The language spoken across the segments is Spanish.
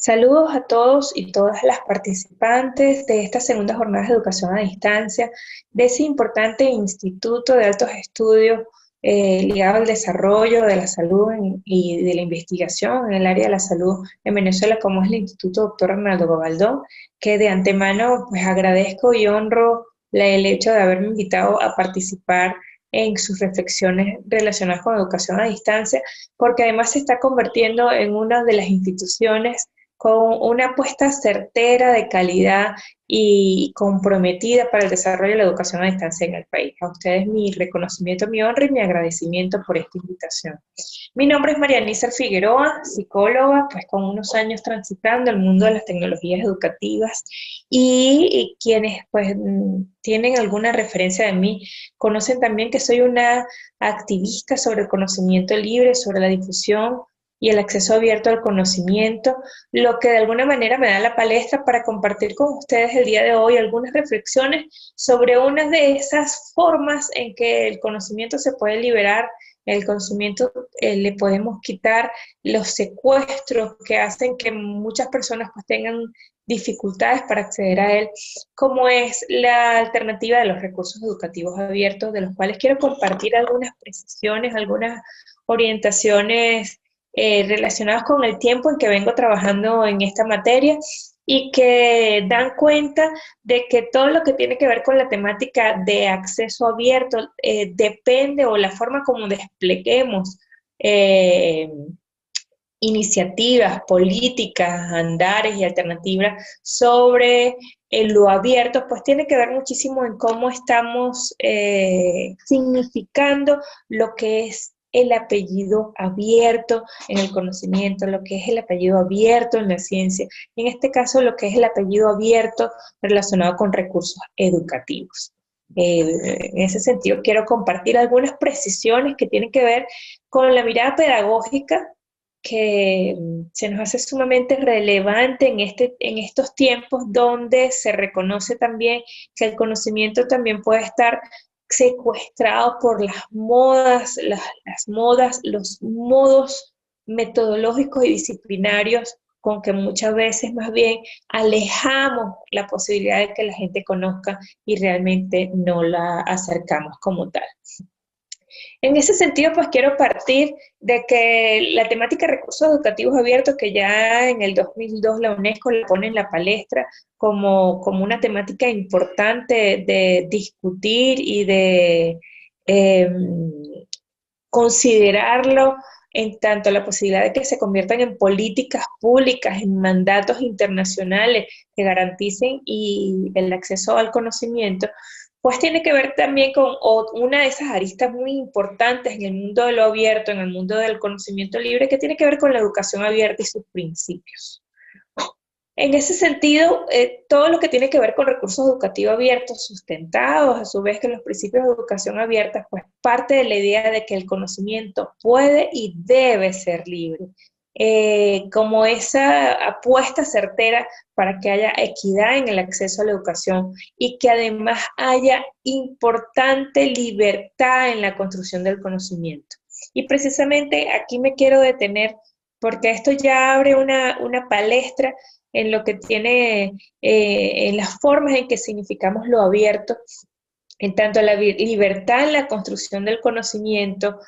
Saludos a todos y todas las participantes de esta segunda jornada de educación a distancia de ese importante instituto de altos estudios ligado al desarrollo de la salud y de la investigación en el área de la salud en Venezuela, como es el Instituto Doctor Arnaldo Gobaldón, que de antemano pues agradezco y honro el hecho de haberme invitado a participar en sus reflexiones relacionadas con educación a distancia, porque además se está convirtiendo en una de las instituciones con una apuesta certera de calidad y comprometida para el desarrollo de la educación a distancia en el país. A ustedes mi reconocimiento, mi honra y mi agradecimiento por esta invitación. Mi nombre es Marianisa Figueroa, psicóloga, pues con unos años transitando el mundo de las tecnologías educativas y quienes pues tienen alguna referencia de mí conocen también que soy una activista sobre el conocimiento libre, sobre la difusión y el acceso abierto al conocimiento, lo que de alguna manera me da la palestra para compartir con ustedes el día de hoy algunas reflexiones sobre una de esas formas en que el conocimiento se puede liberar, el conocimiento le podemos quitar los secuestros que hacen que muchas personas pues tengan dificultades para acceder a él, como es la alternativa de los recursos educativos abiertos, de los cuales quiero compartir algunas precisiones, algunas orientaciones relacionados con el tiempo en que vengo trabajando en esta materia y que dan cuenta de que todo lo que tiene que ver con la temática de acceso abierto depende o la forma como despleguemos eh, iniciativas, políticas, andares y alternativas sobre lo abierto, pues tiene que ver muchísimo en cómo estamos significando lo que es el apellido abierto en el conocimiento, lo que es el apellido abierto en la ciencia, y en este caso lo que es el apellido abierto relacionado con recursos educativos. En ese sentido, quiero compartir algunas precisiones que tienen que ver con la mirada pedagógica que se nos hace sumamente relevante en estos tiempos donde se reconoce también que el conocimiento también puede estar secuestrado por las modas, los modos metodológicos y disciplinarios con que muchas veces más bien alejamos la posibilidad de que la gente conozca y realmente no la acercamos como tal. En ese sentido, pues quiero partir de que la temática de recursos educativos abiertos, que ya en el 2002 la UNESCO la pone en la palestra como una temática importante de discutir y de eh, considerarlo en tanto la posibilidad de que se conviertan en políticas públicas, en mandatos internacionales que garanticen el acceso al conocimiento, pues tiene que ver también con una de esas aristas muy importantes en el mundo de lo abierto, en el mundo del conocimiento libre, que tiene que ver con la educación abierta y sus principios. En ese sentido, todo lo que tiene que ver con recursos educativos abiertos, sustentados, a su vez que los principios de educación abierta, pues parte de la idea de que el conocimiento puede y debe ser libre, como esa apuesta certera para que haya equidad en el acceso a la educación y que además haya importante libertad en la construcción del conocimiento. Y precisamente aquí me quiero detener porque esto ya abre una palestra en lo que tiene, en las formas en que significamos lo abierto, en tanto la libertad en la construcción del conocimiento,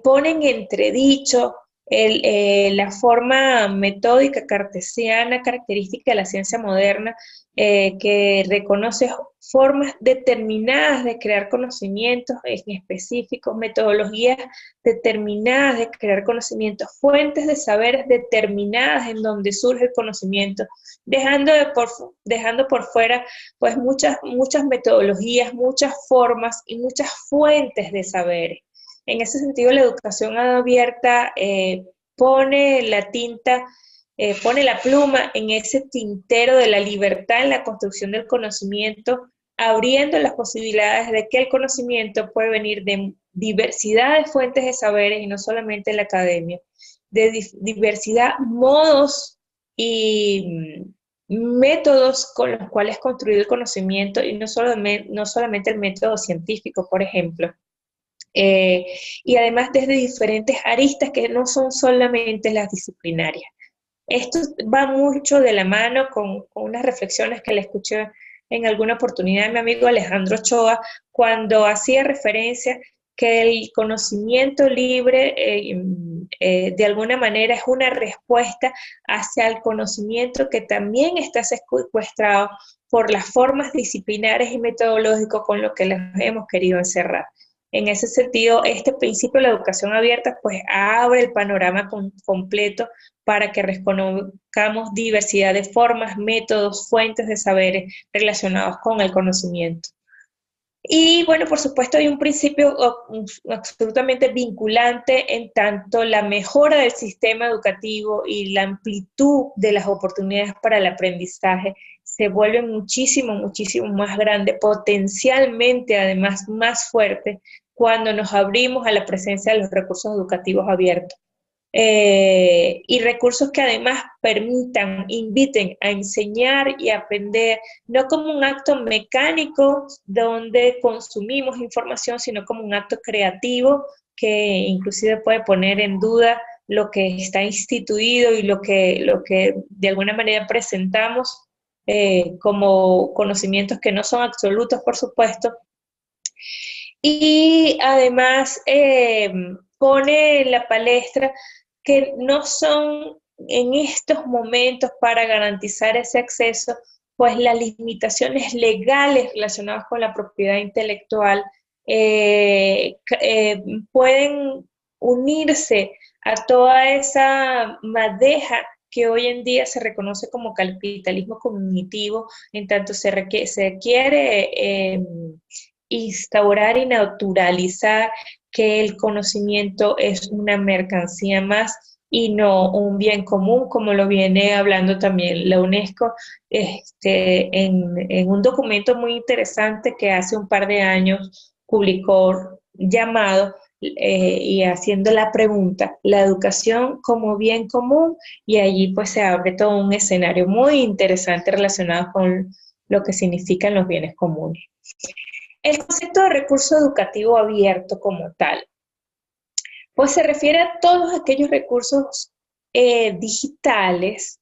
pone en entredicho la forma metódica cartesiana característica de la ciencia moderna, que reconoce formas determinadas de crear conocimientos en específicos, metodologías determinadas de crear conocimientos, fuentes de saberes determinadas en donde surge el conocimiento, dejando por fuera pues muchas metodologías, muchas formas y muchas fuentes de saberes. En ese sentido, la educación abierta pone la tinta, pone la pluma en ese tintero de la libertad en la construcción del conocimiento, abriendo las posibilidades de que el conocimiento puede venir de diversidad de fuentes de saberes y no solamente la academia, de diversidad, modos y métodos con los cuales construir el conocimiento y no solamente el método científico, por ejemplo. Y además desde diferentes aristas que no son solamente las disciplinarias. Esto va mucho de la mano con unas reflexiones que le escuché en alguna oportunidad a mi amigo Alejandro Ochoa, cuando hacía referencia que el conocimiento libre de alguna manera es una respuesta hacia el conocimiento que también está secuestrado por las formas disciplinares y metodológicas con lo que les hemos querido encerrar. En ese sentido, este principio de la educación abierta pues abre el panorama completo para que reconozcamos diversidad de formas, métodos, fuentes de saberes relacionados con el conocimiento. Y bueno, por supuesto hay un principio absolutamente vinculante en tanto la mejora del sistema educativo y la amplitud de las oportunidades para el aprendizaje se vuelve muchísimo, muchísimo más grande, potencialmente además más fuerte cuando nos abrimos a la presencia de los recursos educativos abiertos y recursos que además permitan, inviten a enseñar y aprender, no como un acto mecánico donde consumimos información, sino como un acto creativo que inclusive puede poner en duda lo que está instituido y lo que de alguna manera presentamos como conocimientos que no son absolutos, por supuesto, y además pone en la palestra que no son en estos momentos para garantizar ese acceso, pues las limitaciones legales relacionadas con la propiedad intelectual pueden unirse a toda esa madeja que hoy en día se reconoce como capitalismo cognitivo, en tanto se quiere instaurar y naturalizar que el conocimiento es una mercancía más y no un bien común, como lo viene hablando también la UNESCO en un documento muy interesante que hace un par de años publicó llamado y haciendo la pregunta, la educación como bien común, y allí pues se abre todo un escenario muy interesante relacionado con lo que significan los bienes comunes. El concepto de recurso educativo abierto como tal, pues se refiere a todos aquellos recursos digitales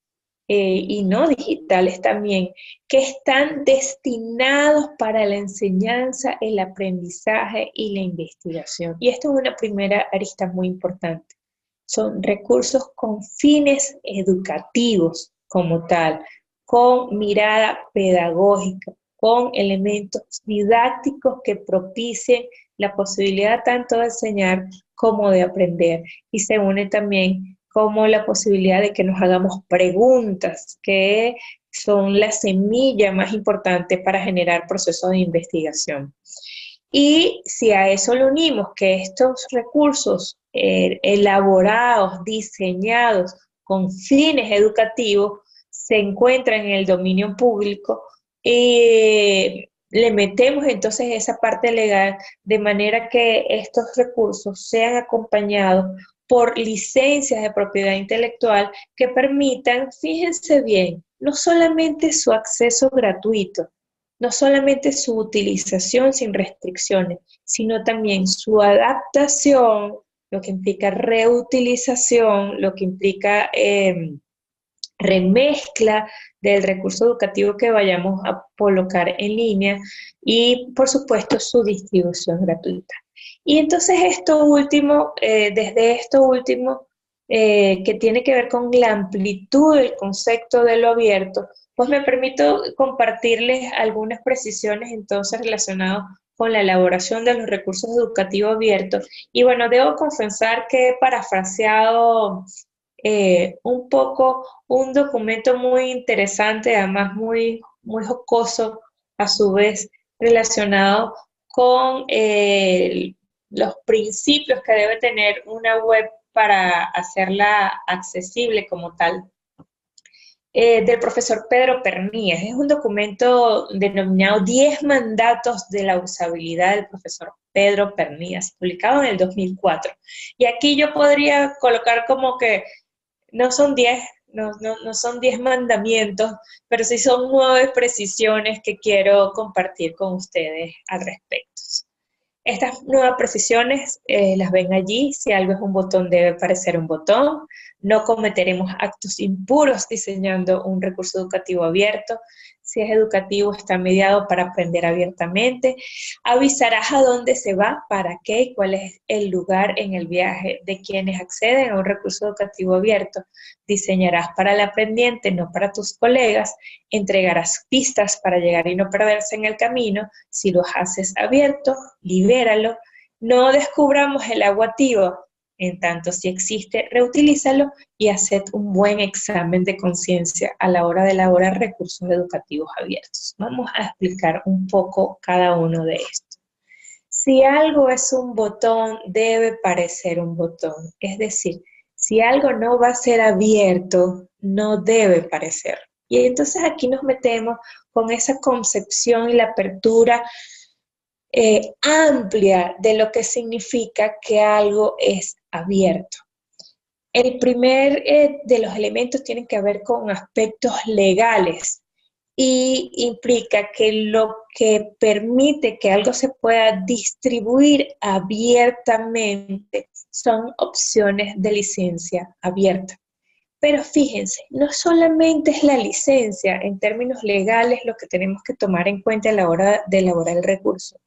y no digitales también, que están destinados para la enseñanza, el aprendizaje y la investigación. Y esto es una primera arista muy importante. Son recursos con fines educativos como tal, con mirada pedagógica, con elementos didácticos que propicien la posibilidad tanto de enseñar como de aprender. Y se une también como la posibilidad de que nos hagamos preguntas, que son la semilla más importante para generar procesos de investigación. Y si a eso le unimos que estos recursos elaborados, diseñados con fines educativos, se encuentran en el dominio público, le metemos entonces esa parte legal de manera que estos recursos sean acompañados por licencias de propiedad intelectual que permitan, fíjense bien, no solamente su acceso gratuito, no solamente su utilización sin restricciones, sino también su adaptación, lo que implica reutilización, lo que implica remezcla del recurso educativo que vayamos a colocar en línea y, por supuesto, su distribución gratuita. Y entonces esto último, desde esto último, que tiene que ver con la amplitud del concepto de lo abierto, pues me permito compartirles algunas precisiones entonces relacionadas con la elaboración de los recursos educativos abiertos. Y bueno, debo confesar que he parafraseado un poco un documento muy interesante, además muy, muy jocoso, a su vez relacionado con los principios que debe tener una web para hacerla accesible como tal, del profesor Pedro Pernías. Es un documento denominado 10 mandatos de la usabilidad del profesor Pedro Pernías, publicado en el 2004. Y aquí yo podría colocar como que no son 10, no son 10 mandamientos, pero sí son 9 precisiones que quiero compartir con ustedes al respecto. Estas nuevas precisiones las ven allí. Si algo es un botón, debe parecer un botón. No cometeremos actos impuros diseñando un recurso educativo abierto. Si es educativo, está mediado para aprender abiertamente. Avisarás a dónde se va, para qué y cuál es el lugar en el viaje de quienes acceden a un recurso educativo abierto. Diseñarás para el aprendiente, no para tus colegas. Entregarás pistas para llegar y no perderse en el camino. Si lo haces abierto, libéralo. No descubramos el agua tibia. En tanto, si existe, reutilízalo y haced un buen examen de conciencia a la hora de elaborar recursos educativos abiertos. Vamos a explicar un poco cada uno de estos. Si algo es un botón, debe parecer un botón. Es decir, si algo no va a ser abierto, no debe parecer. Y entonces aquí nos metemos con esa concepción y la apertura amplia de lo que significa que algo es abierto. El primer de los elementos tiene que ver con aspectos legales y implica que lo que permite que algo se pueda distribuir abiertamente son opciones de licencia abierta. Pero fíjense, no solamente es la licencia en términos legales lo que tenemos que tomar en cuenta a la hora de elaborar el recurso,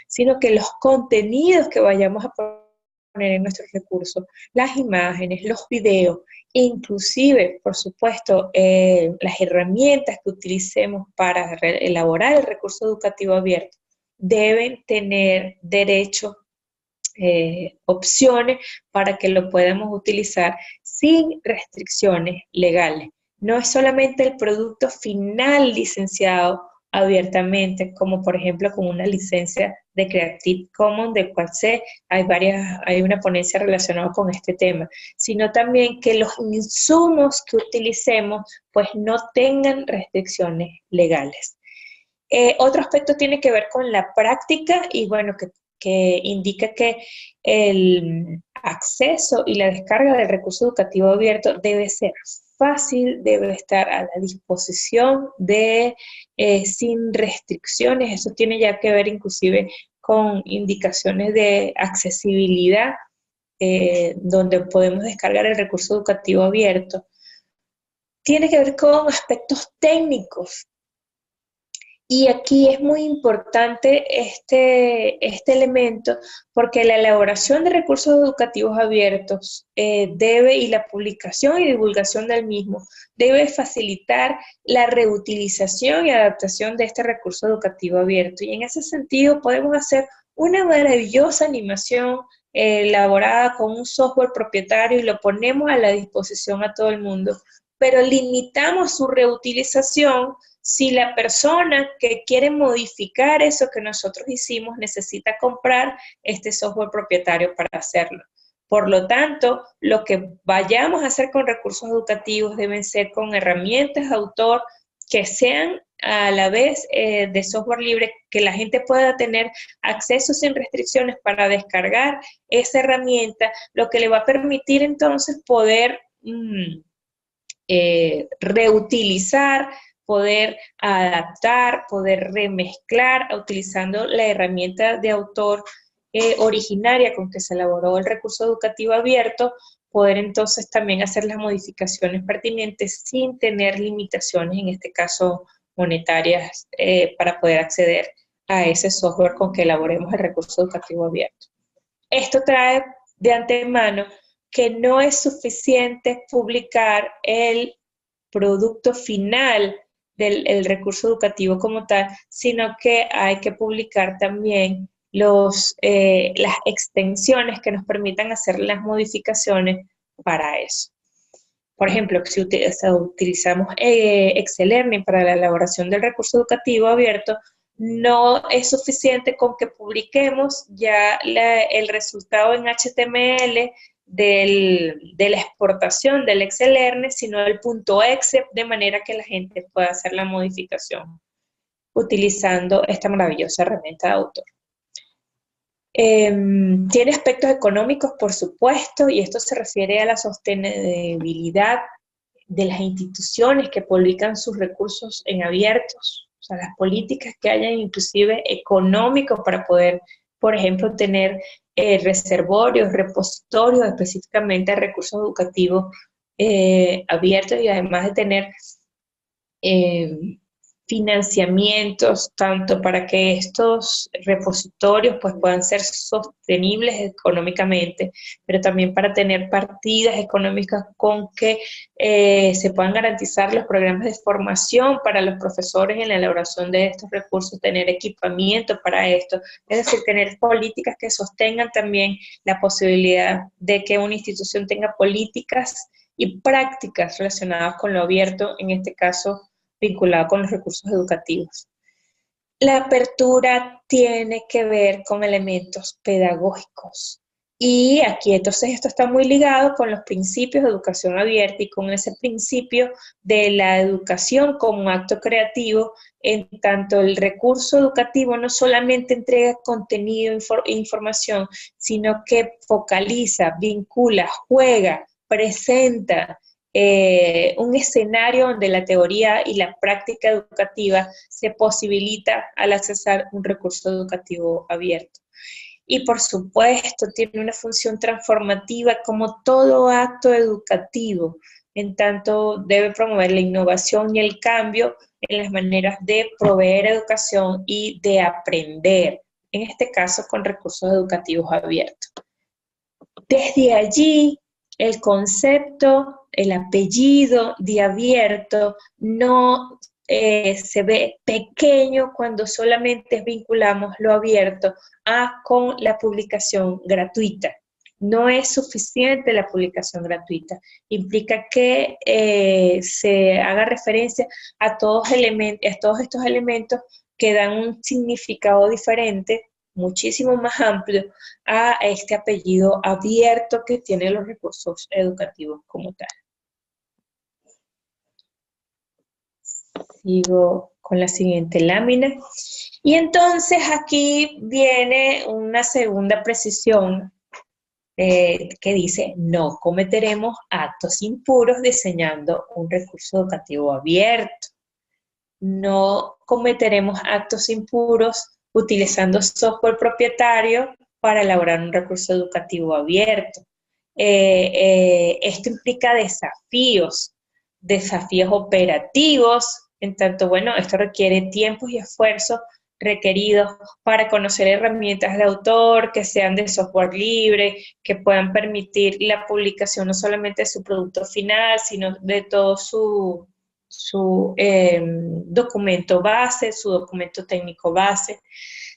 sino que los contenidos que vayamos a poner en nuestros recursos, las imágenes, los videos, inclusive, por supuesto, las herramientas que utilicemos para elaborar el recurso educativo abierto, deben tener derecho, opciones para que lo podamos utilizar sin restricciones legales. No es solamente el producto final licenciado abiertamente, como por ejemplo con una licencia de Creative Commons, del cual sé, hay una ponencia relacionada con este tema, sino también que los insumos que utilicemos pues no tengan restricciones legales. Otro aspecto tiene que ver con la práctica y bueno, que indica que el acceso y la descarga del recurso educativo abierto debe ser fácil, debe estar a la disposición sin restricciones. Eso tiene ya que ver inclusive con indicaciones de accesibilidad, donde podemos descargar el recurso educativo abierto. Tiene que ver con aspectos técnicos. Y aquí es muy importante este elemento porque la elaboración de recursos educativos abiertos y la publicación y divulgación del mismo debe facilitar la reutilización y adaptación de este recurso educativo abierto. Y en ese sentido podemos hacer una maravillosa animación elaborada con un software propietario y lo ponemos a la disposición a todo el mundo, pero limitamos su reutilización si la persona que quiere modificar eso que nosotros hicimos necesita comprar este software propietario para hacerlo. Por lo tanto, lo que vayamos a hacer con recursos educativos deben ser con herramientas de autor que sean a la vez de software libre, que la gente pueda tener acceso sin restricciones para descargar esa herramienta, lo que le va a permitir entonces poder reutilizar, poder adaptar, poder remezclar, utilizando la herramienta de autor originaria con que se elaboró el recurso educativo abierto, poder entonces también hacer las modificaciones pertinentes sin tener limitaciones, en este caso monetarias, para poder acceder a ese software con que elaboremos el recurso educativo abierto. Esto trae de antemano que no es suficiente publicar el producto final del recurso educativo como tal, sino que hay que publicar también las extensiones que nos permitan hacer las modificaciones para eso. Por ejemplo, si utilizamos Excel Learning para la elaboración del recurso educativo abierto, no es suficiente con que publiquemos ya el resultado en HTML de la exportación del Excel Learning, sino el .exe, de manera que la gente pueda hacer la modificación utilizando esta maravillosa herramienta de autor. Tiene aspectos económicos, por supuesto, y esto se refiere a la sostenibilidad de las instituciones que publican sus recursos en abiertos, o sea, las políticas que hayan inclusive económicos para poder por ejemplo, tener reservorios, repositorios específicamente de recursos educativos abiertos, y además de tener eh, financiamientos, tanto para que estos repositorios pues, puedan ser sostenibles económicamente, pero también para tener partidas económicas con que se puedan garantizar los programas de formación para los profesores en la elaboración de estos recursos, tener equipamiento para esto, es decir, tener políticas que sostengan también la posibilidad de que una institución tenga políticas y prácticas relacionadas con lo abierto, en este caso vinculado con los recursos educativos. La apertura tiene que ver con elementos pedagógicos. Y aquí entonces esto está muy ligado con los principios de educación abierta y con ese principio de la educación como acto creativo, en tanto el recurso educativo no solamente entrega contenido e información, sino que focaliza, vincula, juega, presenta, un escenario donde la teoría y la práctica educativa se posibilita al accesar un recurso educativo abierto. Y por supuesto tiene una función transformativa como todo acto educativo, en tanto debe promover la innovación y el cambio en las maneras de proveer educación y de aprender, en este caso con recursos educativos abiertos. Desde allí, el concepto, el apellido de abierto no se ve pequeño cuando solamente vinculamos lo abierto con la publicación gratuita. No es suficiente la publicación gratuita. Implica que se haga referencia a todos estos elementos que dan un significado diferente, muchísimo más amplio, a este apellido abierto que tiene los recursos educativos como tal. Sigo con la siguiente lámina. Y entonces aquí viene una segunda precisión que dice: no cometeremos actos impuros diseñando un recurso educativo abierto. No cometeremos actos impuros utilizando software propietario para elaborar un recurso educativo abierto. Esto implica desafíos operativos, en tanto, bueno, esto requiere tiempos y esfuerzos requeridos para conocer herramientas de autor que sean de software libre, que puedan permitir la publicación no solamente de su producto final, sino de todo su documento base, su documento técnico base.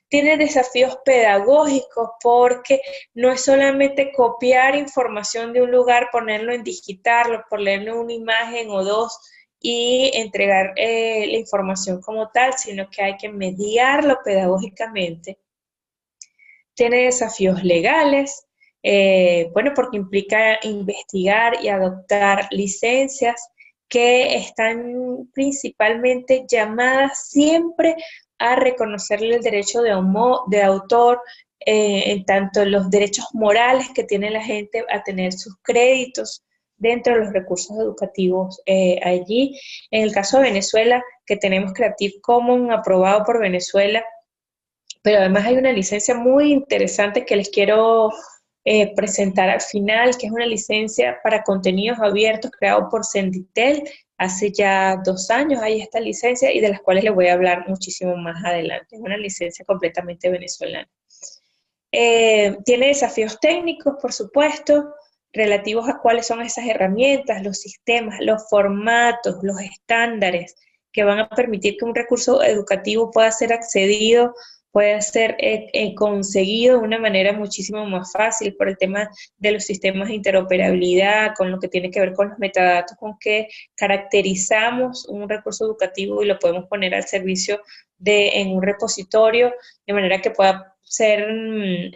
Tiene desafíos pedagógicos porque no es solamente copiar información de un lugar, ponerlo en digitarlo, ponerle una imagen o dos y entregar la información como tal, sino que hay que mediarlo pedagógicamente. Tiene desafíos legales, bueno, porque implica investigar y adoptar licencias que están principalmente llamadas siempre a reconocerle el derecho de autor, en tanto los derechos morales que tiene la gente a tener sus créditos dentro de los recursos educativos allí. En el caso de Venezuela, que tenemos Creative Commons aprobado por Venezuela, pero además hay una licencia muy interesante que les quiero presentar al final, que es una licencia para contenidos abiertos creado por Senditel. Hace ya 2 años hay esta licencia y de las cuales les voy a hablar muchísimo más adelante. Es una licencia completamente venezolana. Tiene desafíos técnicos, por supuesto, relativos a cuáles son esas herramientas, los sistemas, los formatos, los estándares que van a permitir que un recurso educativo pueda ser accedido, puede ser conseguido de una manera muchísimo más fácil por el tema de los sistemas de interoperabilidad, con lo que tiene que ver con los metadatos, con que caracterizamos un recurso educativo y lo podemos poner al servicio en un repositorio, de manera que pueda ser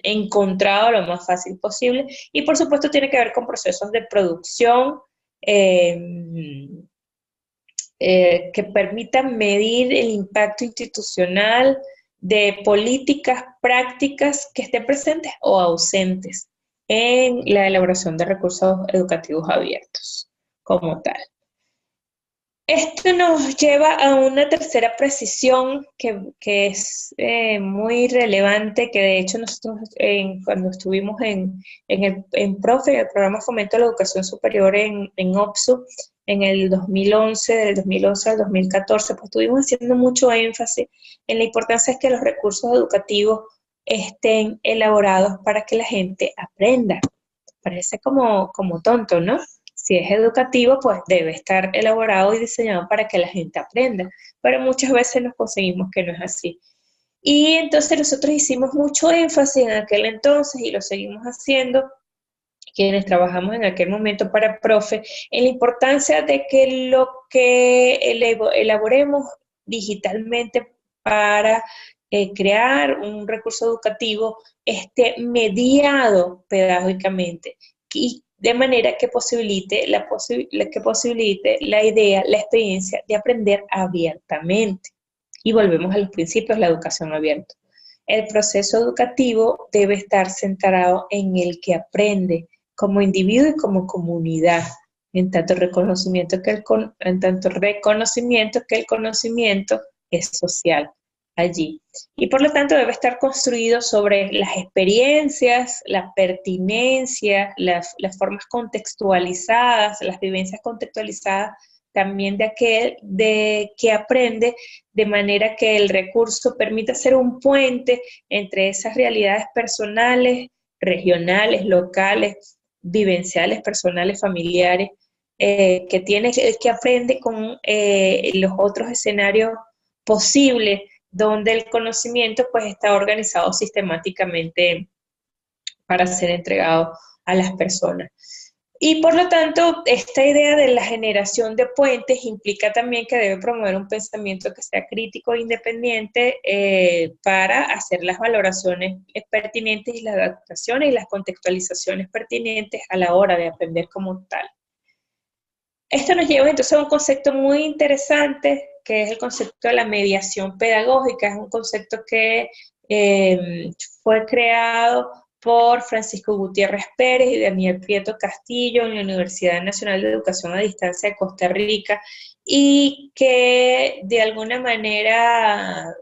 encontrado lo más fácil posible. Y por supuesto tiene que ver con procesos de producción, que permitan medir el impacto institucional de políticas prácticas que estén presentes o ausentes en la elaboración de recursos educativos abiertos como tal. Esto nos lleva a una tercera precisión que es muy relevante, que de hecho nosotros cuando estuvimos en PROFE, en el Programa Fomento de la Educación Superior en OPSU, en el 2011, del 2011 al 2014, pues estuvimos haciendo mucho énfasis en la importancia de que los recursos educativos estén elaborados para que la gente aprenda. Parece como tonto, ¿no? Si es educativo, pues debe estar elaborado y diseñado para que la gente aprenda, pero muchas veces nos conseguimos que no es así. Y entonces nosotros hicimos mucho énfasis en aquel entonces y lo seguimos haciendo, quienes trabajamos en aquel momento para Profe, en la importancia de que lo que elaboremos digitalmente para crear un recurso educativo esté mediado pedagógicamente y de manera que posibilite la idea, la experiencia de aprender abiertamente. Y volvemos a los principios de la educación abierta. El proceso educativo debe estar centrado en el que aprende como individuo y como comunidad, en tanto reconocimiento que el conocimiento es social allí. Y por lo tanto debe estar construido sobre las experiencias, la pertinencia, las formas contextualizadas, las vivencias contextualizadas también de aquel de que aprende, de manera que el recurso permita ser un puente entre esas realidades personales, regionales, locales, vivenciales, personales, familiares, que aprende con los otros escenarios posibles donde el conocimiento pues está organizado sistemáticamente para ser entregado a las personas. Y por lo tanto, esta idea de la generación de puentes implica también que debe promover un pensamiento que sea crítico e independiente para hacer las valoraciones pertinentes y las adaptaciones y las contextualizaciones pertinentes a la hora de aprender como tal. Esto nos lleva entonces a un concepto muy interesante, que es el concepto de la mediación pedagógica. Es un concepto que fue creado por Francisco Gutiérrez Pérez y Daniel Prieto Castillo en la Universidad Nacional de Educación a Distancia de Costa Rica, y que de alguna manera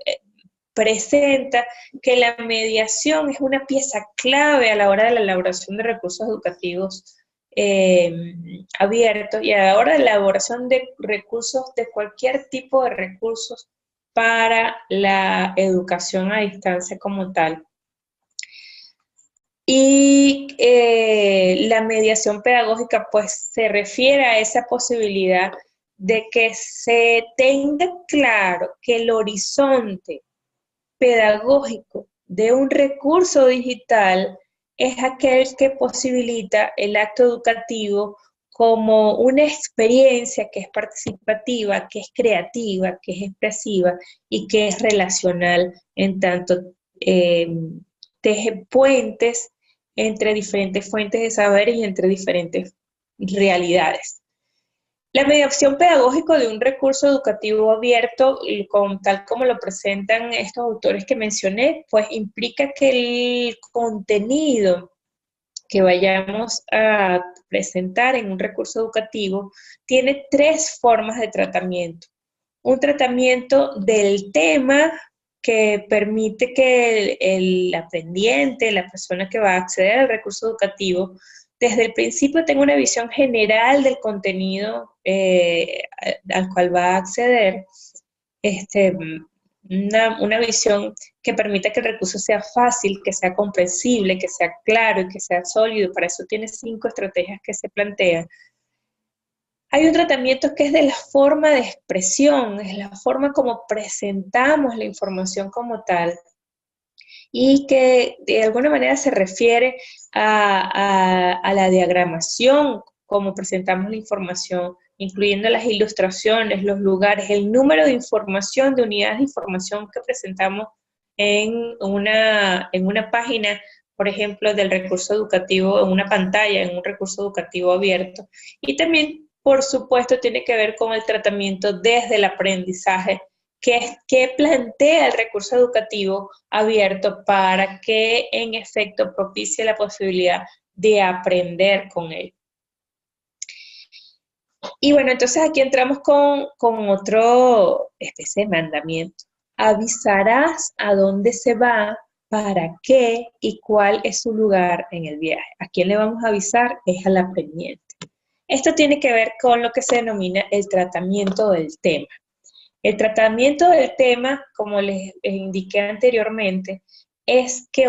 presenta que la mediación es una pieza clave a la hora de la elaboración de recursos educativos abiertos y a la hora de la elaboración de recursos, de cualquier tipo de recursos para la educación a distancia como tal. Y la mediación pedagógica pues se refiere a esa posibilidad de que se tenga claro que el horizonte pedagógico de un recurso digital es aquel que posibilita el acto educativo como una experiencia que es participativa, que es creativa, que es expresiva y que es relacional, en tanto eh, teje puentes entre diferentes fuentes de saber y entre diferentes realidades. La mediación pedagógica de un recurso educativo abierto, tal como lo presentan estos autores que mencioné, pues implica que el contenido que vayamos a presentar en un recurso educativo tiene tres formas de tratamiento. Un tratamiento del tema que permite que el aprendiente, la persona que va a acceder al recurso educativo, desde el principio tenga una visión general del contenido al cual va a acceder, este, una visión que permita que el recurso sea fácil, que sea comprensible, que sea claro y que sea sólido. Para eso tiene 5 estrategias que se plantean. Hay un tratamiento que es de la forma de expresión, es la forma como presentamos la información como tal, y que de alguna manera se refiere a la diagramación, como presentamos la información, incluyendo las ilustraciones, los lugares, el número de información, de unidades de información que presentamos en una página, por ejemplo, del recurso educativo, en una pantalla, en un recurso educativo abierto. Y también, por supuesto, tiene que ver con el tratamiento desde el aprendizaje que plantea el recurso educativo abierto para que en efecto propicie la posibilidad de aprender con él. Y bueno, entonces aquí entramos con otro especie de mandamiento. Avisarás a dónde se va, para qué y cuál es su lugar en el viaje. ¿A quién le vamos a avisar? Es al aprendiente. Esto tiene que ver con lo que se denomina el tratamiento del tema. El tratamiento del tema, como les indiqué anteriormente, es que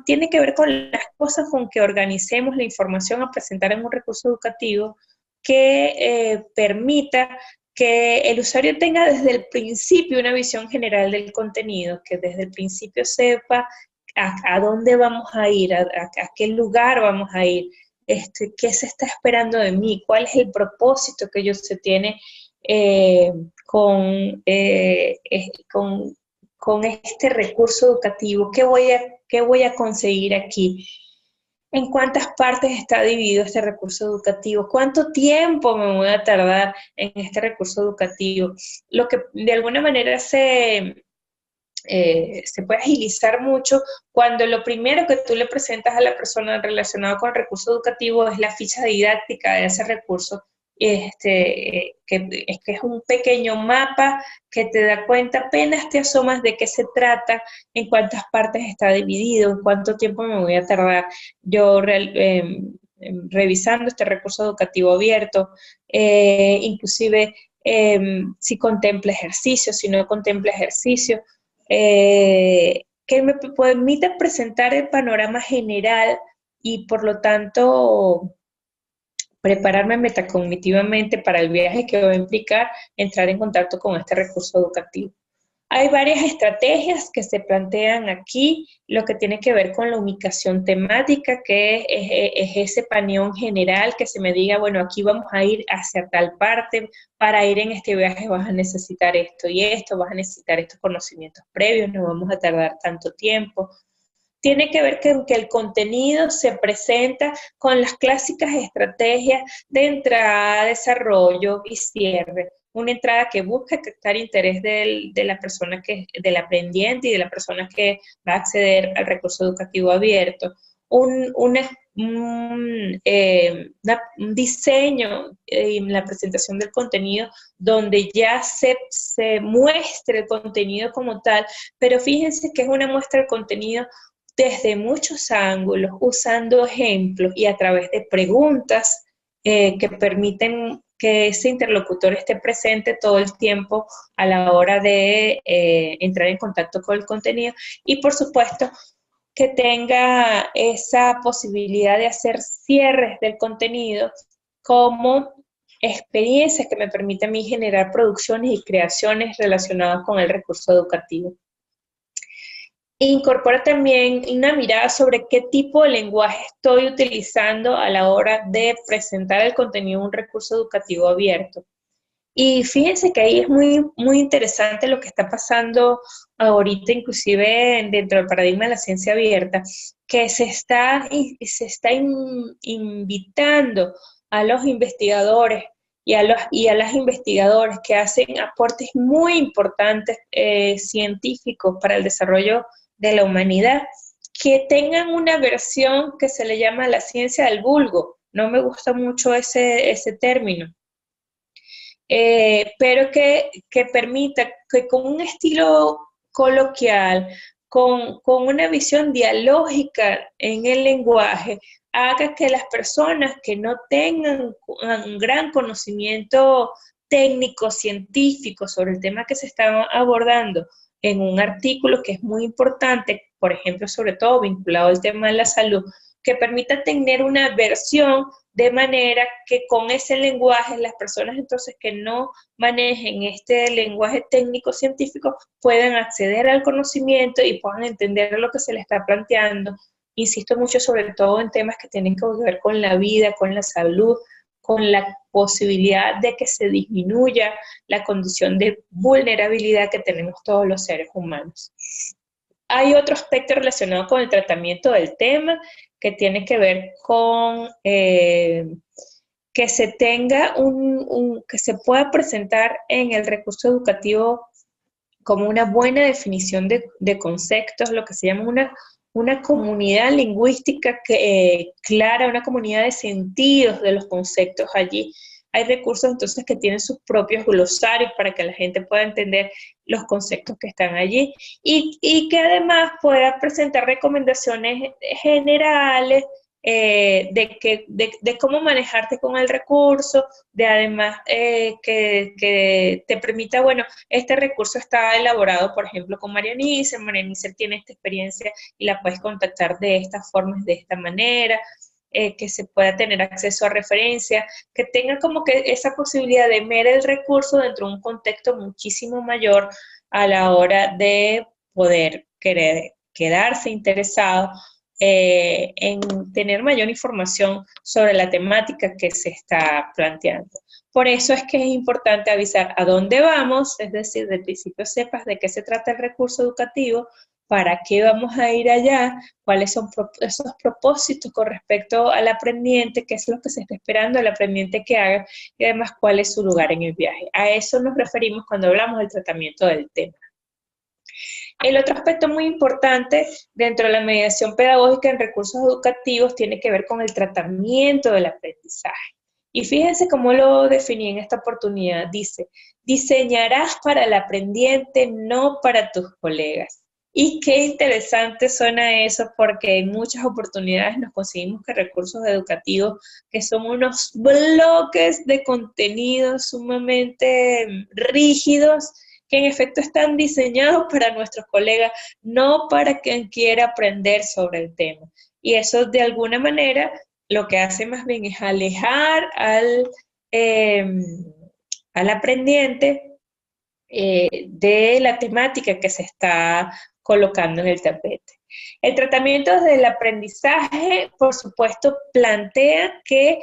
tiene que ver con las cosas con que organicemos la información a presentar en un recurso educativo que permita que el usuario tenga desde el principio una visión general del contenido, que desde el principio sepa a dónde vamos a ir, a qué lugar vamos a ir, qué se está esperando de mí, cuál es el propósito que ellos se tiene eh, con, eh, eh, con, con este recurso educativo, qué voy a conseguir aquí, en cuántas partes está dividido este recurso educativo, cuánto tiempo me voy a tardar en este recurso educativo, lo que de alguna manera se puede agilizar mucho cuando lo primero que tú le presentas a la persona relacionado con el recurso educativo es la ficha didáctica de ese recurso, que es un pequeño mapa que te da cuenta, apenas te asomas de qué se trata, en cuántas partes está dividido, en cuánto tiempo me voy a tardar yo revisando este recurso educativo abierto, inclusive si contempla ejercicios, si no contempla ejercicios, que me permite presentar el panorama general y por lo tanto prepararme metacognitivamente para el viaje que va a implicar entrar en contacto con este recurso educativo. Hay varias estrategias que se plantean aquí, lo que tiene que ver con la ubicación temática, que es ese paneón general que se me diga, bueno, aquí vamos a ir hacia tal parte, para ir en este viaje vas a necesitar esto y esto, vas a necesitar estos conocimientos previos, no vamos a tardar tanto tiempo. Tiene que ver con que el contenido se presenta con las clásicas estrategias de entrada, desarrollo y cierre. Una entrada que busca captar interés de la persona del aprendiente y de la persona que va a acceder al recurso educativo abierto. Un diseño en la presentación del contenido donde ya se muestre el contenido como tal, pero fíjense que es una muestra del contenido desde muchos ángulos, usando ejemplos y a través de preguntas que permiten que ese interlocutor esté presente todo el tiempo a la hora de entrar en contacto con el contenido y por supuesto que tenga esa posibilidad de hacer cierres del contenido como experiencias que me permiten a mí generar producciones y creaciones relacionadas con el recurso educativo. Incorpora también una mirada sobre qué tipo de lenguaje estoy utilizando a la hora de presentar el contenido de un recurso educativo abierto. Y fíjense que ahí es muy, muy interesante lo que está pasando ahorita, inclusive dentro del paradigma de la ciencia abierta, que se está invitando a los investigadores y a las investigadoras que hacen aportes muy importantes científicos para el desarrollo de la humanidad, que tengan una versión que se le llama la ciencia del vulgo. No me gusta mucho ese término, pero que permita que con un estilo coloquial, con una visión dialógica en el lenguaje, haga que las personas que no tengan un gran conocimiento técnico, científico sobre el tema que se está abordando en un artículo que es muy importante, por ejemplo, sobre todo vinculado al tema de la salud, que permita tener una versión de manera que con ese lenguaje las personas entonces que no manejen este lenguaje técnico científico puedan acceder al conocimiento y puedan entender lo que se les está planteando. Insisto mucho sobre todo en temas que tienen que ver con la vida, con la salud, con la posibilidad de que se disminuya la condición de vulnerabilidad que tenemos todos los seres humanos. Hay otro aspecto relacionado con el tratamiento del tema que tiene que ver con que se tenga que se pueda presentar en el recurso educativo como una buena definición de conceptos, lo que se llama una comunidad lingüística clara, una comunidad de sentidos de los conceptos allí. hay recursos entonces que tienen sus propios glosarios para que la gente pueda entender los conceptos que están allí y que además pueda presentar recomendaciones generales de cómo manejarte con el recurso, de además que te permita, bueno, este recurso está elaborado, por ejemplo, con María Nisser tiene esta experiencia y la puedes contactar de estas formas, de esta manera, que se pueda tener acceso a referencias, que tenga como que esa posibilidad de ver el recurso dentro de un contexto muchísimo mayor a la hora de poder querer quedarse interesado en tener mayor información sobre la temática que se está planteando. Por eso es que es importante avisar a dónde vamos, es decir, del principio sepas de qué se trata el recurso educativo, para qué vamos a ir allá, cuáles son esos propósitos con respecto al aprendiente, qué es lo que se está esperando del aprendiente que haga y además cuál es su lugar en el viaje. A eso nos referimos cuando hablamos del tratamiento del tema. El otro aspecto muy importante dentro de la mediación pedagógica en recursos educativos tiene que ver con el tratamiento del aprendizaje. Y fíjense cómo lo definí en esta oportunidad. Dice, diseñarás para el aprendiente, no para tus colegas. Y qué interesante suena eso, porque en muchas oportunidades nos conseguimos que recursos educativos, que son unos bloques de contenido sumamente rígidos, que en efecto están diseñados para nuestros colegas, no para quien quiera aprender sobre el tema. Y eso de alguna manera lo que hace más bien es alejar al aprendiente de la temática que se está colocando en el tapete. El tratamiento del aprendizaje, por supuesto, plantea que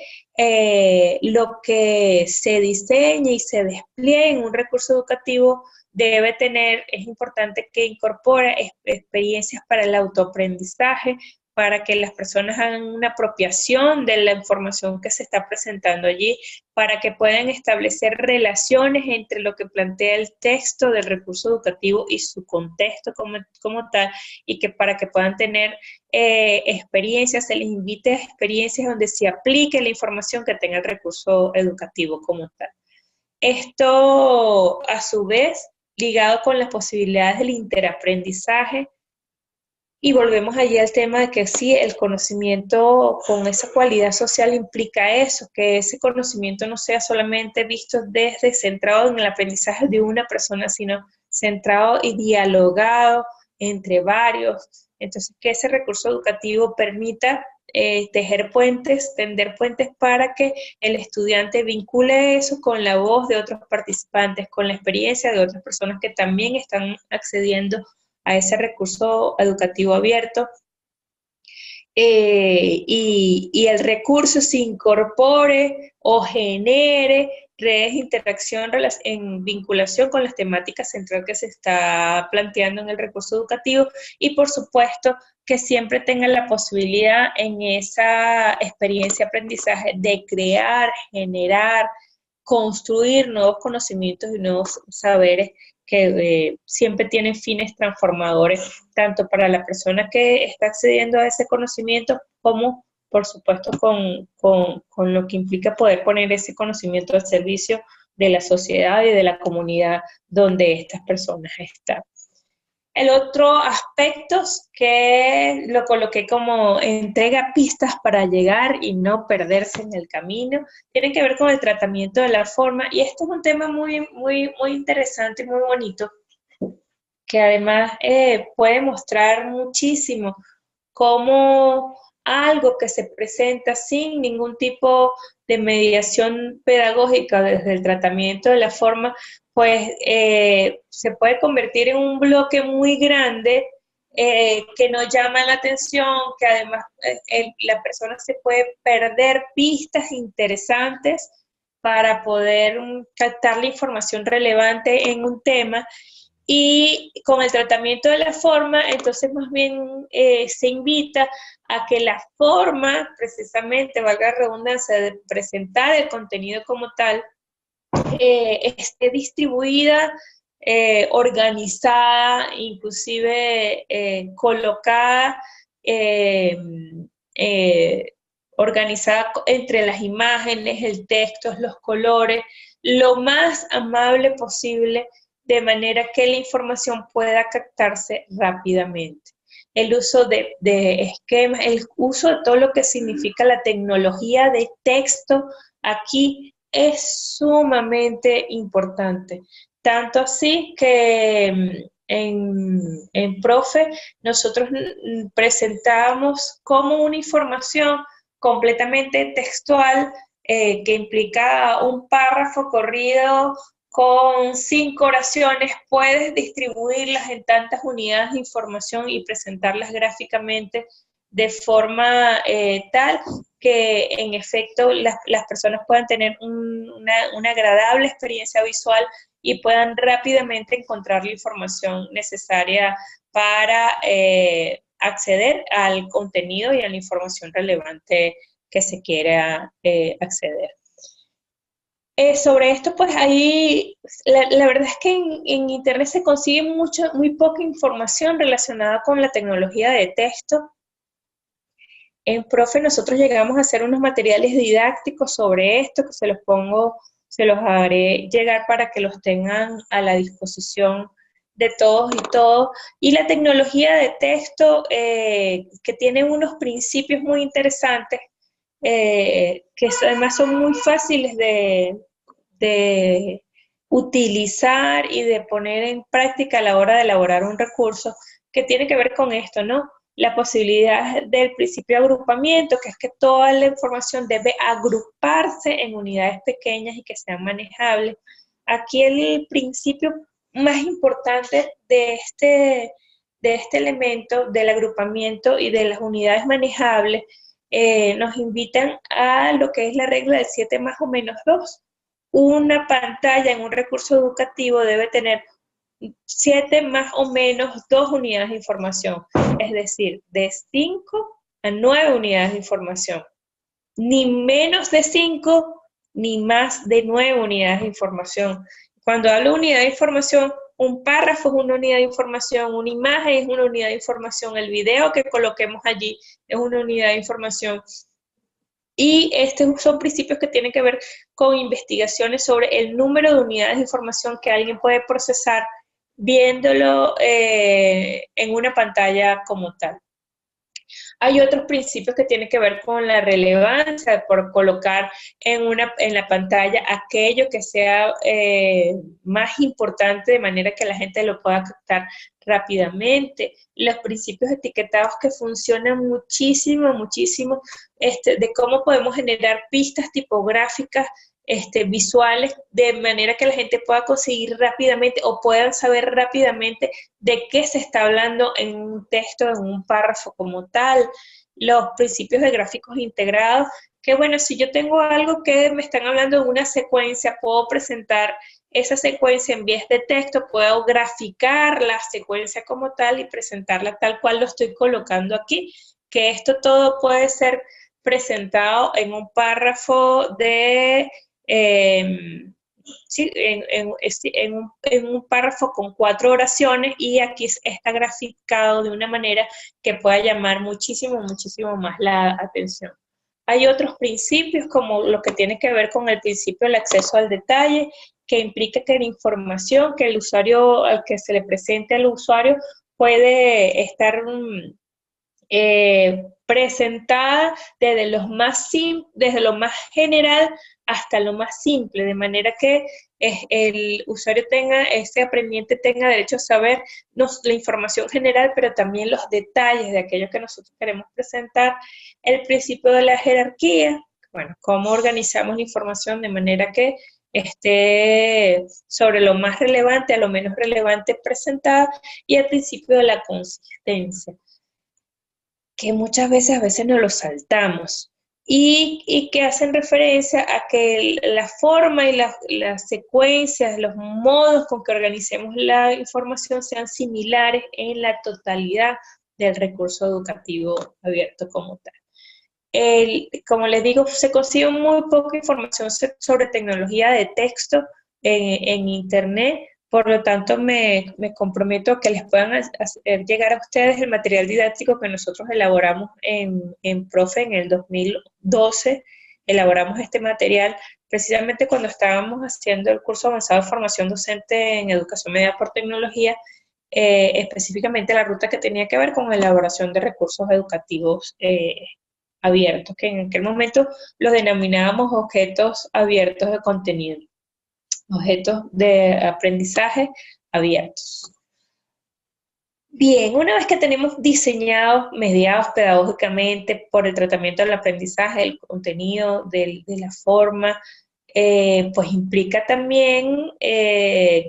lo que se diseña y se despliegue en un recurso educativo debe tener, es importante que incorpore experiencias para el autoaprendizaje, para que las personas hagan una apropiación de la información que se está presentando allí, para que puedan establecer relaciones entre lo que plantea el texto del recurso educativo y su contexto como tal, y que para que puedan tener experiencias, se les invite a experiencias donde se aplique la información que tenga el recurso educativo como tal. Esto, a su vez, ligado con las posibilidades del interaprendizaje, y volvemos allí al tema de que sí, el conocimiento con esa cualidad social implica eso, que ese conocimiento no sea solamente visto desde, centrado en el aprendizaje de una persona, sino centrado y dialogado entre varios. Entonces, que ese recurso educativo permita tejer puentes, tender puentes para que el estudiante vincule eso con la voz de otros participantes, con la experiencia de otras personas que también están accediendo a ese recurso educativo abierto, y el recurso se incorpore o genere redes de interacción en vinculación con las temáticas centrales que se está planteando en el recurso educativo, y por supuesto que siempre tengan la posibilidad en esa experiencia de aprendizaje de crear, generar, construir nuevos conocimientos y nuevos saberes que siempre tienen fines transformadores, tanto para la persona que está accediendo a ese conocimiento, como por supuesto con lo que implica poder poner ese conocimiento al servicio de la sociedad y de la comunidad donde estas personas están. El otro aspecto que lo coloqué como entrega pistas para llegar y no perderse en el camino, tiene que ver con el tratamiento de la forma, y esto es un tema muy, muy, muy interesante y muy bonito, que además puede mostrar muchísimo cómo algo que se presenta sin ningún tipo de mediación pedagógica desde el tratamiento de la forma, pues se puede convertir en un bloque muy grande que no llama la atención, que además la persona se puede perder pistas interesantes para poder captar la información relevante en un tema. Y con el tratamiento de la forma, entonces más bien se invita a que la forma, precisamente, valga la redundancia, de presentar el contenido como tal, esté distribuida, organizada, inclusive colocada, eh, organizada entre las imágenes, el texto, los colores, lo más amable posible, de manera que la información pueda captarse rápidamente. El uso de esquemas, el uso de todo lo que significa la tecnología de texto aquí es sumamente importante. Tanto así que en Profe nosotros presentamos como una información completamente textual que implica un párrafo corrido con 5 oraciones, puedes distribuirlas en tantas unidades de información y presentarlas gráficamente de forma tal que en efecto las personas puedan tener una agradable experiencia visual y puedan rápidamente encontrar la información necesaria para acceder al contenido y a la información relevante que se quiera acceder. Sobre esto, pues ahí, la verdad es que en Internet se consigue muy poca información relacionada con la tecnología de texto. En Profe nosotros llegamos a hacer unos materiales didácticos sobre esto, que se los haré llegar para que los tengan a la disposición de todos y todos. Y la tecnología de texto, que tiene unos principios muy interesantes, que además son muy fáciles de utilizar y de poner en práctica a la hora de elaborar un recurso, que tiene que ver con esto, ¿no? La posibilidad del principio de agrupamiento, que es que toda la información debe agruparse en unidades pequeñas y que sean manejables. Aquí el principio más importante de este elemento, del agrupamiento y de las unidades manejables, nos invitan a lo que es la regla del 7 más o menos 2. Una pantalla en un recurso educativo debe tener 7 más o menos 2 unidades de información, es decir, de 5 a 9 unidades de información. Ni menos de 5, ni más de 9 unidades de información. Cuando hablo de unidad de información, un párrafo es una unidad de información, una imagen es una unidad de información, el video que coloquemos allí es una unidad de información. Y estos son principios que tienen que ver con investigaciones sobre el número de unidades de información que alguien puede procesar viéndolo en una pantalla como tal. Hay otros principios que tienen que ver con la relevancia, por colocar en la pantalla aquello que sea más importante de manera que la gente lo pueda captar rápidamente. Los principios etiquetados que funcionan muchísimo, muchísimo, de cómo podemos generar pistas tipográficas visuales, de manera que la gente pueda conseguir rápidamente o puedan saber rápidamente de qué se está hablando en un texto, en un párrafo como tal. Los principios de gráficos integrados, que bueno, si yo tengo algo que me están hablando de una secuencia, puedo presentar esa secuencia en vez de texto, puedo graficar la secuencia como tal y presentarla tal cual lo estoy colocando aquí, que esto todo puede ser presentado en un párrafo en un párrafo con 4 oraciones, y aquí está graficado de una manera que pueda llamar muchísimo, muchísimo más la atención. Hay otros principios como lo que tiene que ver con el principio del acceso al detalle, que implica que la información que el usuario, al que se le presente al usuario, puede estar presentada desde lo más general hasta lo más simple, de manera que el usuario ese aprendiente tenga derecho a saber la información general, pero también los detalles de aquello que nosotros queremos presentar. El principio de la jerarquía, bueno, cómo organizamos la información de manera que esté sobre lo más relevante a lo menos relevante presentada, y el principio de la consistencia, que muchas veces nos lo saltamos, y que hacen referencia a que la forma y las secuencias, los modos con que organicemos la información sean similares en la totalidad del recurso educativo abierto como tal. Como les digo, se consigue muy poca información sobre tecnología de texto en Internet, Por lo tanto, me comprometo a que les puedan hacer llegar a ustedes el material didáctico que nosotros elaboramos en Profe en el 2012. Elaboramos este material precisamente cuando estábamos haciendo el curso avanzado de formación docente en educación media por tecnología, específicamente la ruta que tenía que ver con la elaboración de recursos educativos abiertos, que en aquel momento los denominábamos objetos abiertos de contenido, objetos de aprendizaje abiertos. Bien, una vez que tenemos diseñados, mediados pedagógicamente por el tratamiento del aprendizaje, del contenido, de la forma, pues implica también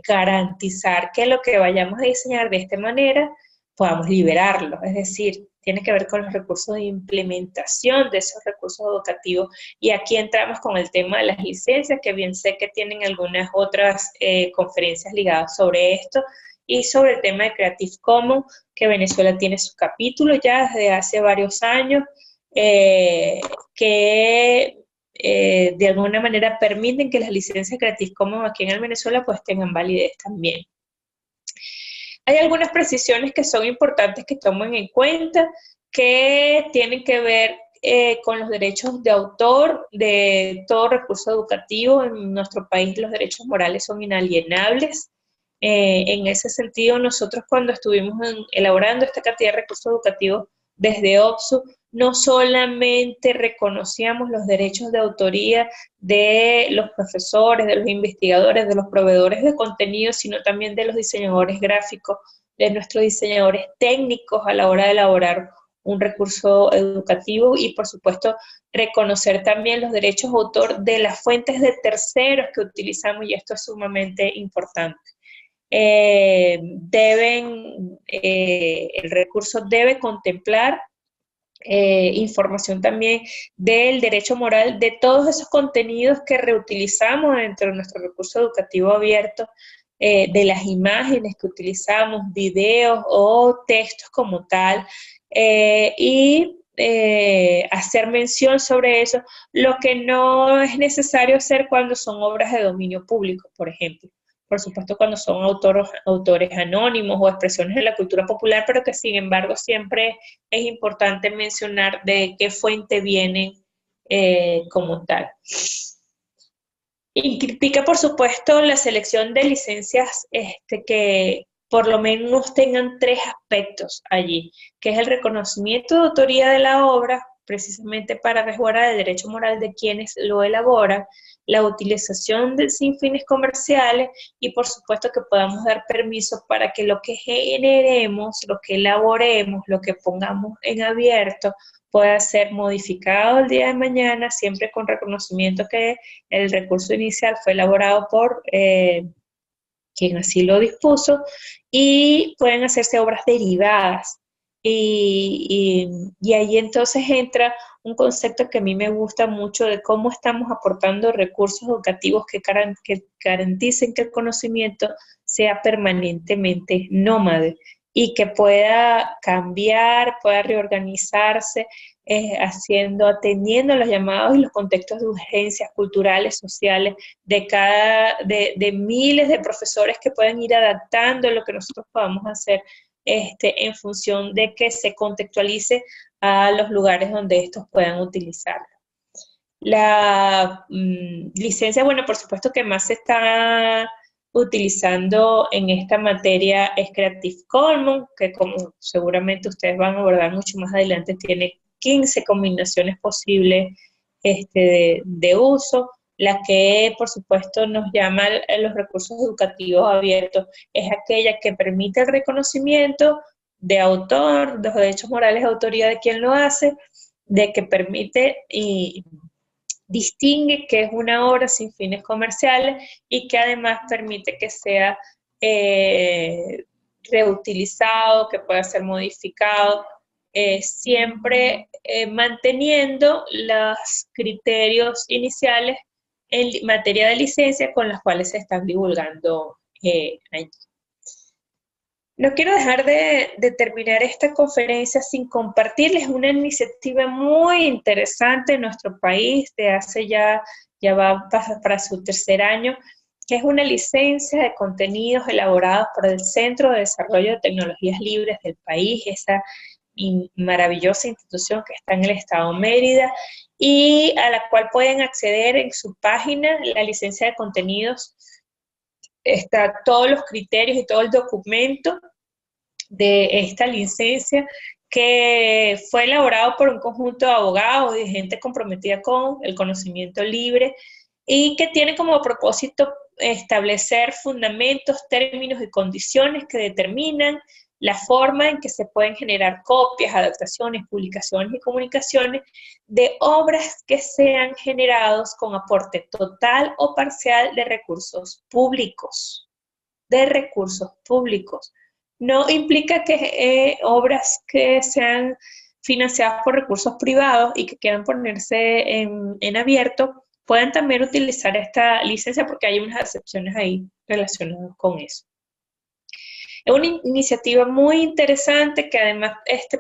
garantizar que lo que vayamos a diseñar de esta manera podamos liberarlo, es decir, tiene que ver con los recursos de implementación de esos recursos educativos, y aquí entramos con el tema de las licencias, que bien sé que tienen algunas otras conferencias ligadas sobre esto, y sobre el tema de Creative Commons, que Venezuela tiene su capítulo ya desde hace varios años, que de alguna manera permiten que las licencias Creative Commons aquí en el Venezuela pues tengan validez también. Hay algunas precisiones que son importantes que tomen en cuenta, que tienen que ver con los derechos de autor de todo recurso educativo. En nuestro país los derechos morales son inalienables. En ese sentido, nosotros cuando estuvimos elaborando esta cantidad de recursos educativos desde OPSU, no solamente reconocíamos los derechos de autoría de los profesores, de los investigadores, de los proveedores de contenido, sino también de los diseñadores gráficos, de nuestros diseñadores técnicos a la hora de elaborar un recurso educativo, y por supuesto reconocer también los derechos de autor de las fuentes de terceros que utilizamos, y esto es sumamente importante. El recurso debe contemplar información también del derecho moral de todos esos contenidos que reutilizamos dentro de nuestro recurso educativo abierto, de las imágenes que utilizamos, videos o textos como tal, y hacer mención sobre eso, lo que no es necesario hacer cuando son obras de dominio público, por ejemplo. Por supuesto, cuando son autores anónimos o expresiones de la cultura popular, pero que sin embargo siempre es importante mencionar de qué fuente vienen como tal. Implica, por supuesto, la selección de licencias que por lo menos tengan tres aspectos allí, que es el reconocimiento de autoría de la obra, precisamente para resguardar el derecho moral de quienes lo elaboran, la utilización sin fines comerciales, y por supuesto que podamos dar permiso para que lo que generemos, lo que elaboremos, lo que pongamos en abierto, pueda ser modificado el día de mañana, siempre con reconocimiento que el recurso inicial fue elaborado por quien así lo dispuso, y pueden hacerse obras derivadas. Y ahí entonces entra un concepto que a mí me gusta mucho de cómo estamos aportando recursos educativos que garanticen que el conocimiento sea permanentemente nómade y que pueda cambiar, pueda reorganizarse, atendiendo los llamados y los contextos de urgencias culturales, sociales, de miles de profesores que pueden ir adaptando lo que nosotros podamos hacer en función de que se contextualice a los lugares donde estos puedan utilizarlo. La licencia, bueno, por supuesto que más se está utilizando en esta materia es Creative Commons, que como seguramente ustedes van a abordar mucho más adelante, tiene 15 combinaciones posibles de uso. La que, por supuesto, nos llama los recursos educativos abiertos es aquella que permite el reconocimiento de autor, de los derechos morales de autoría de quien lo hace, de que permite y distingue que es una obra sin fines comerciales y que además permite que sea reutilizado, que pueda ser modificado, siempre manteniendo los criterios iniciales en materia de licencia con las cuales se están divulgando allí. No quiero dejar de terminar esta conferencia sin compartirles una iniciativa muy interesante en nuestro país de hace ya va para su tercer año, que es una licencia de contenidos elaborados por el Centro de Desarrollo de Tecnologías Libres del país, esa maravillosa institución que está en el estado Mérida, y a la cual pueden acceder en su página. La licencia de contenidos está todos los criterios y todo el documento de esta licencia, que fue elaborado por un conjunto de abogados y gente comprometida con el conocimiento libre, y que tiene como propósito establecer fundamentos, términos y condiciones que determinan la forma en que se pueden generar copias, adaptaciones, publicaciones y comunicaciones de obras que sean generados con aporte total o parcial de recursos públicos. De recursos públicos. No implica que obras que sean financiadas por recursos privados y que quieran ponerse en abierto puedan también utilizar esta licencia, porque hay unas excepciones ahí relacionadas con eso. Es una iniciativa muy interesante que además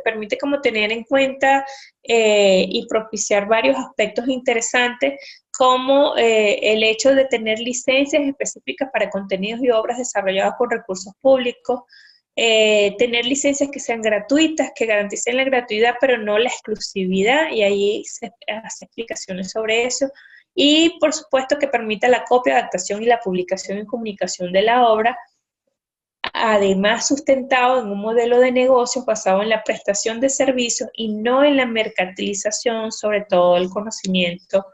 permite como tener en cuenta y propiciar varios aspectos interesantes, como el hecho de tener licencias específicas para contenidos y obras desarrolladas con recursos públicos, tener licencias que sean gratuitas, que garanticen la gratuidad pero no la exclusividad, y ahí se hace explicaciones sobre eso, y por supuesto que permita la copia, adaptación y la publicación y comunicación de la obra, además sustentado en un modelo de negocios basado en la prestación de servicios y no en la mercantilización, sobre todo el conocimiento,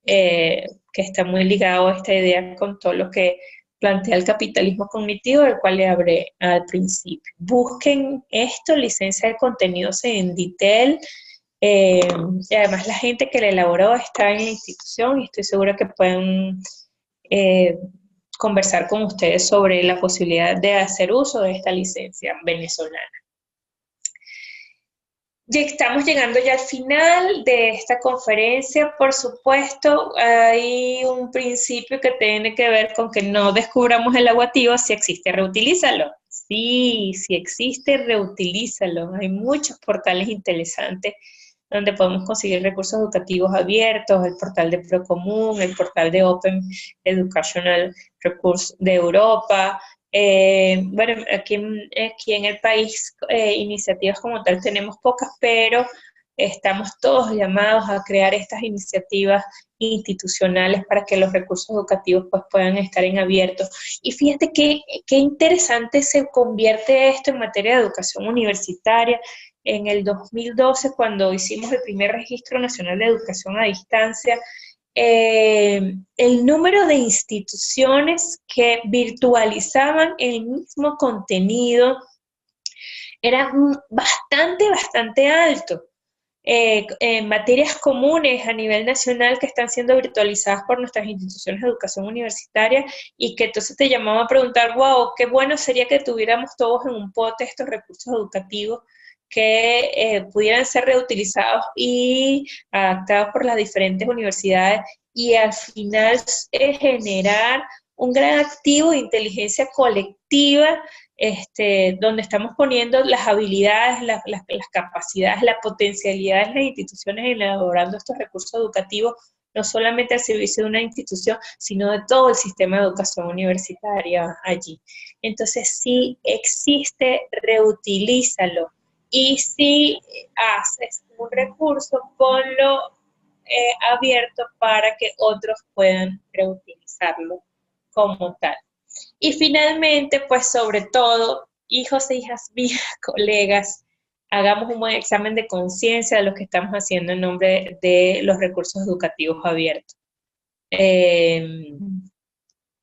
que está muy ligado a esta idea con todo lo que plantea el capitalismo cognitivo, del cual le hablé al principio. Busquen esto, licencia de contenidos en Ditel, y además la gente que la elaboró está en la institución y estoy segura que pueden conversar con ustedes sobre la posibilidad de hacer uso de esta licencia venezolana. Ya estamos llegando ya al final de esta conferencia. Por supuesto, hay un principio que tiene que ver con que no descubramos el agua tibia. Si existe, reutilízalo. Sí, si existe, reutilízalo. Hay muchos portales interesantes donde podemos conseguir recursos educativos abiertos, el portal de Procomún, el portal de Open Educational Resource de Europa. Bueno, aquí en el país iniciativas como tal tenemos pocas, pero estamos todos llamados a crear estas iniciativas institucionales para que los recursos educativos pues, puedan estar en abierto. Y fíjate qué interesante se convierte esto en materia de educación universitaria. En el 2012, cuando hicimos el primer Registro Nacional de Educación a Distancia, el número de instituciones que virtualizaban el mismo contenido era bastante alto. En materias comunes a nivel nacional que están siendo virtualizadas por nuestras instituciones de educación universitaria, y que entonces te llamaba a preguntar, wow, qué bueno sería que tuviéramos todos en un pote estos recursos educativos que pudieran ser reutilizados y adaptados por las diferentes universidades, y al final generar un gran activo de inteligencia colectiva, donde estamos poniendo las habilidades, las capacidades, las potencialidades de las instituciones en elaborando estos recursos educativos, no solamente al servicio de una institución, sino de todo el sistema de educación universitaria allí. Entonces, si existe, reutilízalo. Y si haces un recurso, ponlo abierto para que otros puedan reutilizarlo como tal. Y finalmente, pues sobre todo, hijos e hijas mías, colegas, hagamos un buen examen de conciencia de lo que estamos haciendo en nombre de los recursos educativos abiertos.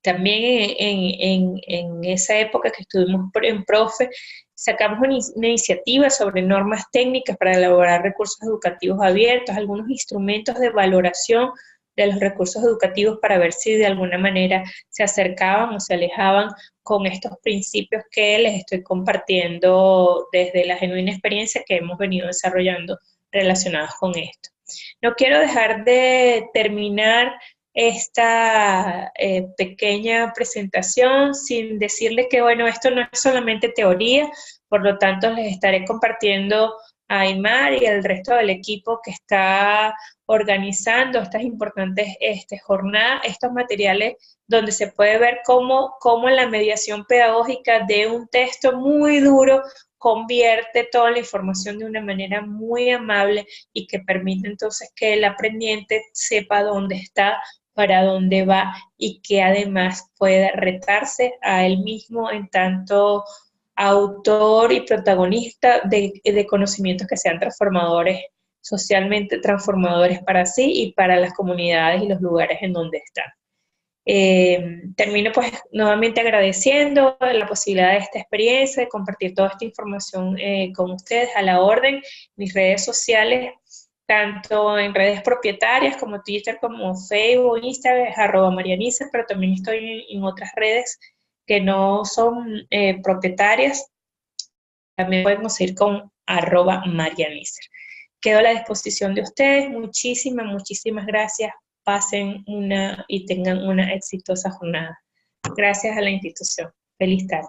También en esa época que estuvimos en Profe, sacamos una iniciativa sobre normas técnicas para elaborar recursos educativos abiertos, algunos instrumentos de valoración de los recursos educativos para ver si de alguna manera se acercaban o se alejaban con estos principios que les estoy compartiendo desde la genuina experiencia que hemos venido desarrollando relacionados con esto. No quiero dejar de terminar esta pequeña presentación sin decirles que, bueno, esto no es solamente teoría, por lo tanto les estaré compartiendo a Aymar y al resto del equipo que está organizando estas importantes jornadas, estos materiales donde se puede ver cómo la mediación pedagógica de un texto muy duro convierte toda la información de una manera muy amable y que permite entonces que el aprendiente sepa dónde está, para dónde va y que además pueda retarse a él mismo en tanto autor y protagonista de conocimientos que sean transformadores, socialmente transformadores para sí y para las comunidades y los lugares en donde están. Termino pues nuevamente agradeciendo la posibilidad de esta experiencia, de compartir toda esta información con ustedes a la orden. Mis redes sociales, tanto en redes propietarias como Twitter, como Facebook, Instagram, es @marianicer, pero también estoy en otras redes que no son propietarias. También pueden conseguir con @marianicer. Quedo a la disposición de ustedes. Muchísimas gracias. Pasen y tengan una exitosa jornada. Gracias a la institución. Feliz tarde.